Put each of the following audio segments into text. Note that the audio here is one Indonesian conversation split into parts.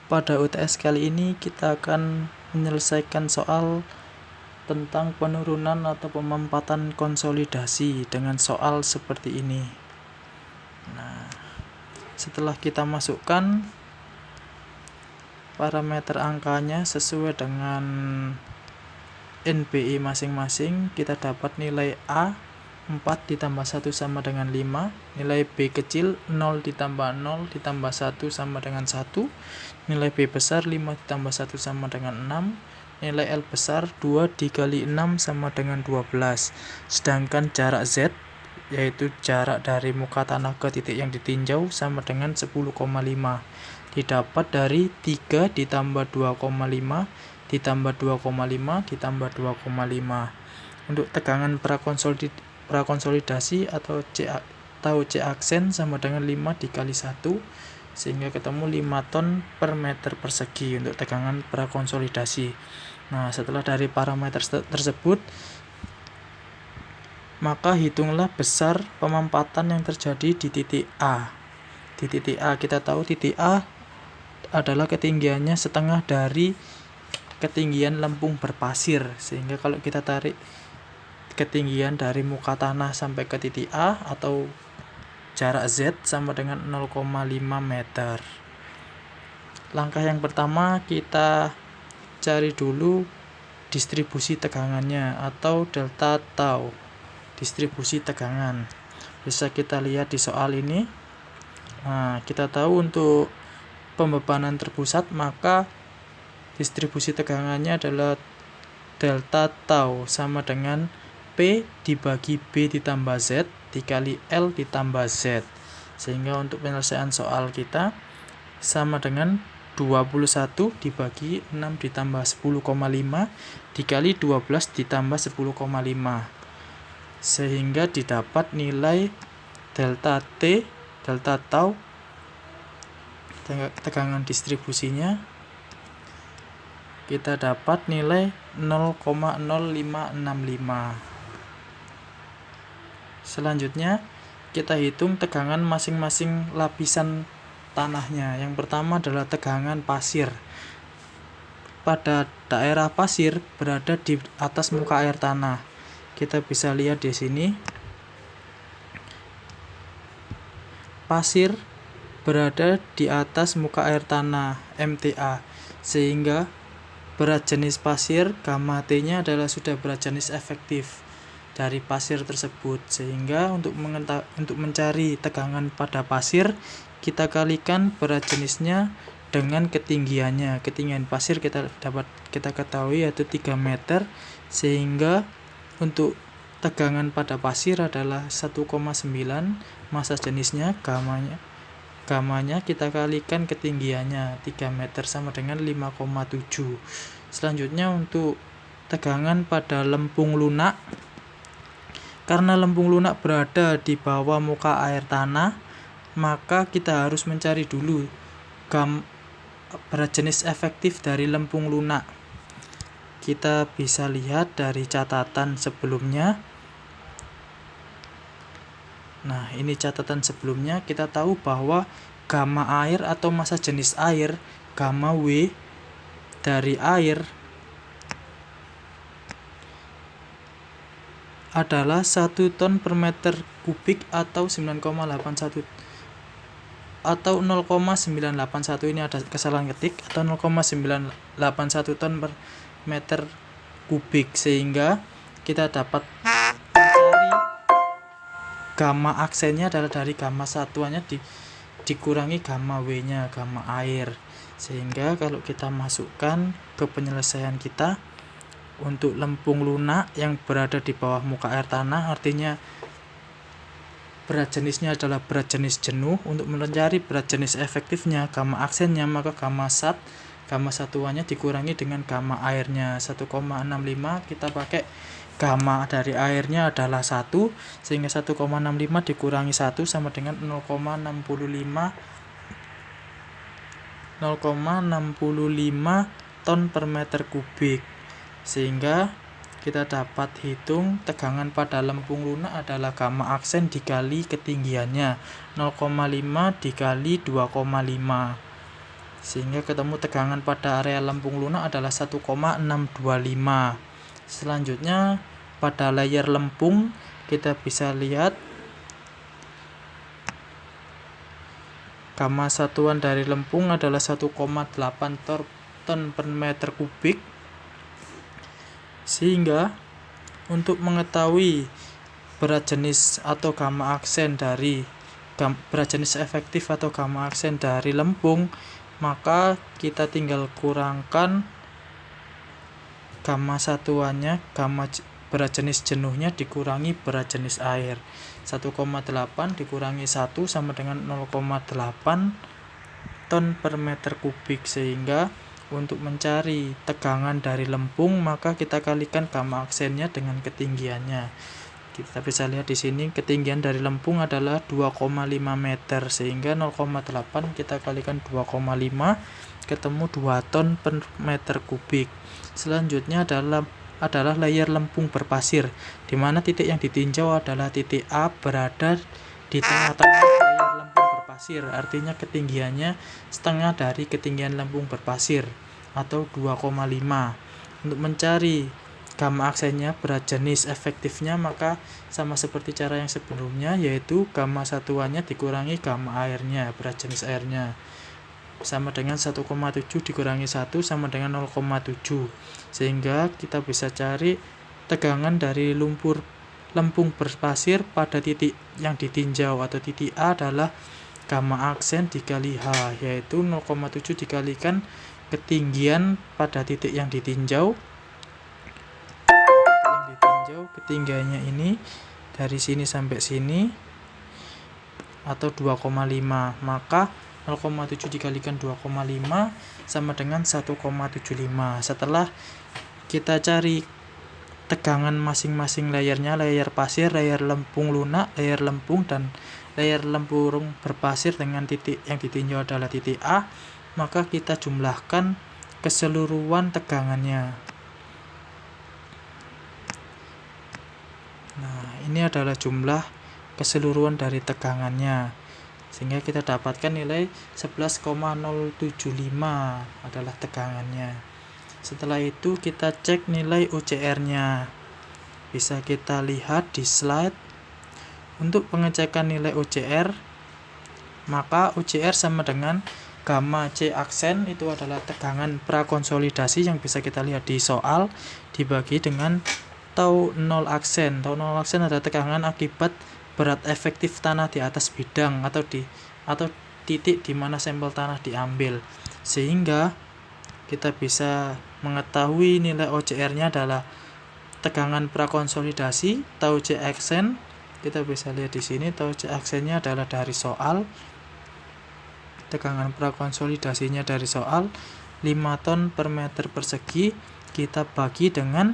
Pada UTS kali ini kita akan menyelesaikan soal tentang penurunan atau pemampatan konsolidasi dengan soal seperti ini. Nah, setelah kita masukkan parameter angkanya sesuai dengan NBI masing-masing, kita dapat nilai A 4 ditambah 1 sama dengan 5, nilai B kecil 0 ditambah 0 ditambah 1 sama dengan 1, nilai B besar 5 ditambah 1 sama dengan 6, nilai L besar 2 dikali 6 sama dengan 12. Sedangkan jarak Z, yaitu jarak dari muka tanah ke titik yang ditinjau, sama dengan 10,5. Didapat dari 3 ditambah 2,5 ditambah 2,5 ditambah 2,5. Untuk tegangan prakonsolidasi atau C aksen sama dengan 5 dikali 1, sehingga ketemu 5 ton per meter persegi untuk tegangan prakonsolidasi. Nah, setelah dari parameter tersebut, maka hitunglah besar pemampatan yang terjadi di titik A. Di titik A, kita tahu titik A adalah ketinggiannya setengah dari ketinggian lempung berpasir, sehingga kalau kita tarik ketinggian dari muka tanah sampai ke titik A atau jarak Z sama dengan 0,5 meter. Langkah yang pertama, kita cari dulu distribusi tegangannya atau delta tau, distribusi tegangan. Bisa kita lihat di soal ini. Nah, kita tahu untuk pembebanan terpusat, maka distribusi tegangannya adalah delta tau sama dengan P dibagi B ditambah Z dikali L ditambah Z. Sehingga untuk penyelesaian soal kita sama dengan 21 dibagi 6 ditambah 10,5 dikali 12 ditambah 10,5. Sehingga didapat nilai delta T, delta tau, tegangan distribusinya, kita dapat nilai 0,0565. Selanjutnya, kita hitung tegangan masing-masing lapisan tanahnya. Yang pertama adalah tegangan pasir. Pada daerah pasir berada di atas muka air tanah. Kita bisa lihat di sini. Pasir berada di atas muka air tanah, MTA, sehingga berat jenis pasir, gamma T-nya adalah sudah berat jenis efektif dari pasir tersebut. Sehingga untuk mencari tegangan pada pasir, kita kalikan berat jenisnya dengan ketinggiannya. Ketinggian pasir kita ketahui yaitu 3 meter, sehingga untuk tegangan pada pasir adalah 1,9, massa jenisnya, gamanya kita kalikan ketinggiannya 3 meter sama dengan 5,7. Selanjutnya untuk tegangan pada lempung lunak, karena lempung lunak berada di bawah muka air tanah, maka kita harus mencari dulu berat jenis efektif dari lempung lunak. Kita bisa lihat dari catatan sebelumnya. Nah, ini catatan sebelumnya. Kita tahu bahwa gamma air atau massa jenis air, gamma W dari air adalah 1 ton per meter kubik atau 9,81 atau 0,981. Ini ada kesalahan ketik, atau 0,981 ton per meter kubik, sehingga kita dapat mencari gamma aksennya adalah dari gamma satuannya dikurangi gamma W-nya, gamma air. Sehingga kalau kita masukkan ke penyelesaian kita, untuk lempung lunak yang berada di bawah muka air tanah, artinya berat jenisnya adalah berat jenis jenuh. Untuk mencari berat jenis efektifnya, gamma aksennya, maka gamma satuannya dikurangi dengan gamma airnya 1,65. Kita pakai gamma dari airnya adalah 1, sehingga 1,65 dikurangi 1 sama dengan 0,65 ton per meter kubik. Sehingga kita dapat hitung tegangan pada lempung lunak adalah gamma aksen dikali ketinggiannya, 0,5 dikali 2,5. sehingga ketemu tegangan pada area lempung lunak adalah 1,625. Selanjutnya pada layer lempung kita bisa lihat gamma satuan dari lempung adalah 1,8 ton per meter kubik, sehingga untuk mengetahui berat jenis atau gamma aksen dari berat jenis efektif atau gamma aksen dari lempung, maka kita tinggal kurangkan gamma satuannya, berat jenis jenuhnya dikurangi berat jenis air. 1,8 dikurangi 1 sama dengan 0,8 ton per meter kubik, sehingga untuk mencari tegangan dari lempung maka kita kalikan gamma aksennya dengan ketinggiannya. Kita bisa lihat di sini ketinggian dari lempung adalah 2,5 meter, sehingga 0,8 kita kalikan 2,5 ketemu 2 ton per meter kubik. Selanjutnya adalah layer lempung berpasir, di mana titik yang ditinjau adalah titik A berada di tengah-tengah layer lempung berpasir, artinya ketinggiannya setengah dari ketinggian lempung berpasir atau 2,5. Untuk mencari gamma aksennya, berat jenis efektifnya, maka sama seperti cara yang sebelumnya, yaitu gamma satuannya dikurangi gamma airnya, berat jenis airnya, sama dengan 1,7 dikurangi 1 sama dengan 0,7, sehingga kita bisa cari tegangan dari lempung berpasir pada titik yang ditinjau atau titik A adalah gamma aksen dikali H, yaitu 0,7 dikalikan ketinggian pada titik yang ditinjau. Ketinggiannya ini dari sini sampai sini atau 2,5, maka 0,7 dikalikan 2,5 sama dengan 1,75. Setelah kita cari tegangan masing-masing layernya, layer pasir, layer lempung lunak, layer lempung, dan layer lempung berpasir dengan titik yang ditinjau adalah titik A, maka kita jumlahkan keseluruhan tegangannya. Nah, ini adalah jumlah keseluruhan dari tegangannya, sehingga kita dapatkan nilai 11,075 adalah tegangannya. Setelah itu kita cek nilai OCR-nya. Bisa kita lihat di slide. Untuk pengecekan nilai OCR, maka OCR sama dengan gamma C aksen, itu adalah tegangan prakonsolidasi yang bisa kita lihat di soal, dibagi dengan tau 0 aksen. Tau 0 aksen adalah tegangan akibat berat efektif tanah di atas bidang atau titik di mana sampel tanah diambil, sehingga kita bisa mengetahui nilai OCR-nya adalah tegangan prakonsolidasi tau C aksen. Kita bisa lihat di sini tau C aksennya adalah dari soal, tegangan prakonsolidasinya dari soal 5 ton per meter persegi, kita bagi dengan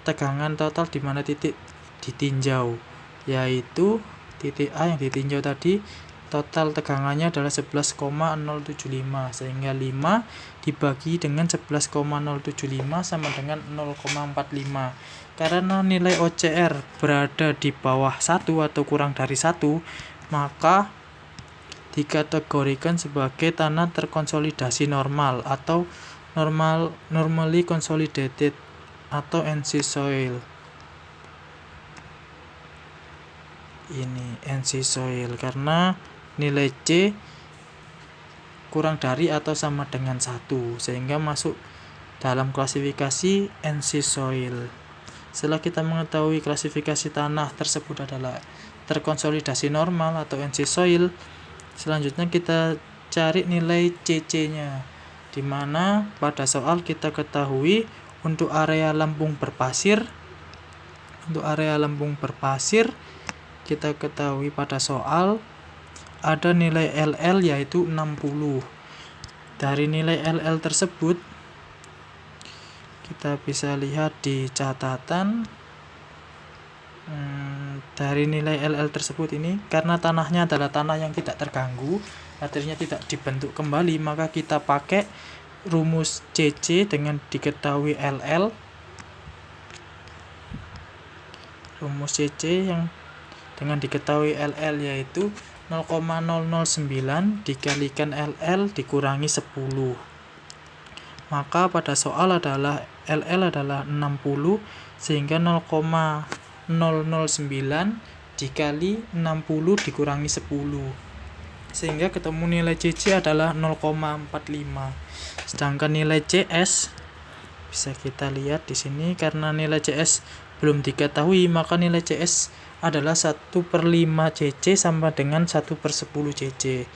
tegangan total di mana titik ditinjau, yaitu titik A yang ditinjau tadi, total tegangannya adalah 11,075, sehingga 5 dibagi dengan 11,075 sama dengan 0,45. Karena nilai OCR berada di bawah 1 atau kurang dari 1, maka dikategorikan sebagai tanah terkonsolidasi normal atau normally consolidated atau NC soil. Ini NC soil karena nilai C kurang dari atau sama dengan 1, sehingga masuk dalam klasifikasi NC soil. Setelah kita mengetahui klasifikasi tanah tersebut adalah terkonsolidasi normal atau NC soil, selanjutnya kita cari nilai CC-nya, di mana pada soal kita ketahui untuk area lempung berpasir, kita ketahui pada soal ada nilai LL yaitu 60. Dari nilai LL tersebut kita bisa lihat di catatan, dari nilai LL tersebut ini, karena tanahnya adalah tanah yang tidak terganggu, artinya tidak dibentuk kembali, maka kita pakai rumus CC dengan diketahui LL. Rumus CC yang dengan diketahui LL yaitu 0,009 dikalikan LL dikurangi 10. Maka pada soal adalah LL adalah 60, sehingga 0,009 dikali 60 dikurangi 10. Sehingga ketemu nilai CC adalah 0,45. Sedangkan nilai CS bisa kita lihat di sini, karena nilai CS belum diketahui, maka nilai CS adalah 1/5 CC sama dengan 1/10 CC.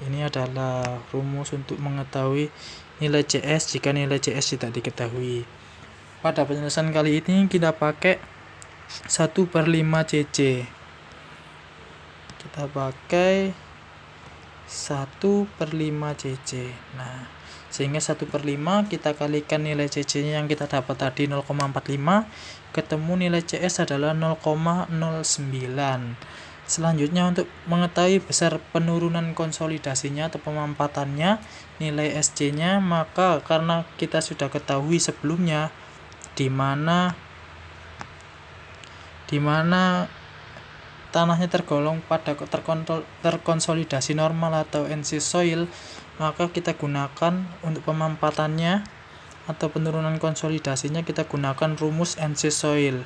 Ini adalah rumus untuk mengetahui nilai CS jika nilai CS tidak diketahui. Pada penjelasan kali ini kita pakai 1/5 CC. Kita pakai 1/5 CC. Nah, sehingga 1/5 kita kalikan nilai CC-nya yang kita dapat tadi 0,45, ketemu nilai CS adalah 0,09. Selanjutnya, untuk mengetahui besar penurunan konsolidasinya atau pemampatannya, nilai SC-nya, maka karena kita sudah ketahui sebelumnya di mana tanahnya tergolong pada terkonsolidasi normal atau NC soil, maka kita gunakan untuk pemampatannya atau penurunan konsolidasinya, kita gunakan rumus NC soil,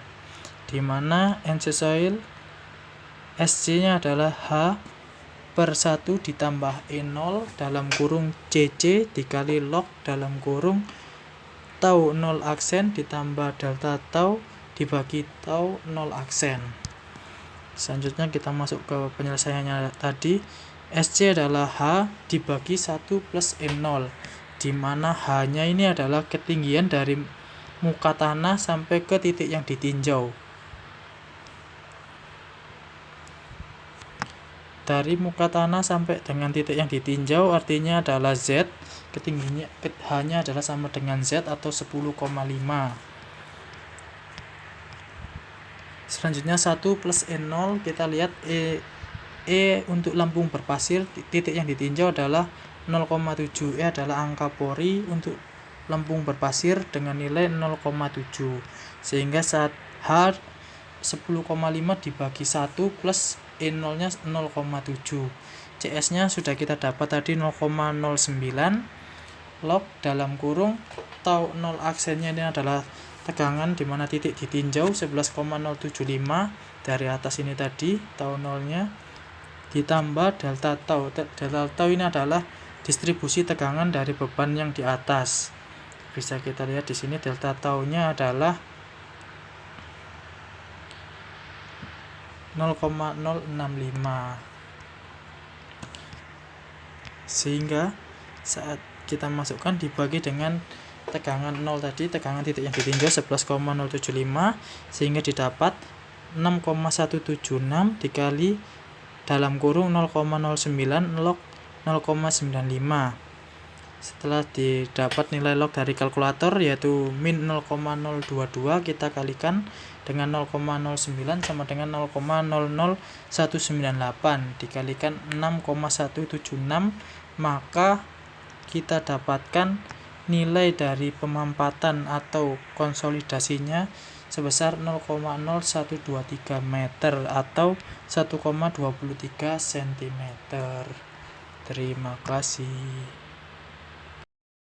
di mana NC soil SC-nya adalah H/1 ditambah E0 dalam kurung CC dikali log dalam kurung tau 0 aksen ditambah delta tau dibagi tau 0 aksen. Selanjutnya kita masuk ke penyelesaiannya tadi. SC adalah H dibagi 1 plus E0, di mana H-nya ini adalah ketinggian dari muka tanah sampai ke titik yang ditinjau. Dari muka tanah sampai dengan titik yang ditinjau artinya adalah Z, ketinggiannya H-nya adalah sama dengan Z atau 10,5. Selanjutnya 1 plus E0, kita lihat E untuk lempung berpasir, titik yang ditinjau adalah 0,7. E adalah angka pori untuk lempung berpasir dengan nilai 0,7. Sehingga saat H 10,5 dibagi 1 plus E0-nya 0,7. CS-nya sudah kita dapat tadi 0,09 log dalam kurung tau 0 aksennya ini adalah tegangan di mana titik ditinjau 11,075 dari atas ini tadi tau 0-nya ditambah delta tau. Delta tau ini adalah distribusi tegangan dari beban yang di atas. Bisa kita lihat di sini delta tau-nya adalah 0,065. Sehingga saat kita masukkan dibagi dengan tegangan 0 tadi, tegangan titik yang ditinjau 11,075, sehingga didapat 6,176 dikali dalam kurung 0,09 log 0,95. Setelah didapat nilai log dari kalkulator yaitu min 0,022, kita kalikan dengan 0,09 sama dengan 0,00198 dikalikan 6,176, maka kita dapatkan nilai dari pemampatan atau konsolidasinya sebesar 0,0123 meter atau 1,23 cm. Terima kasih.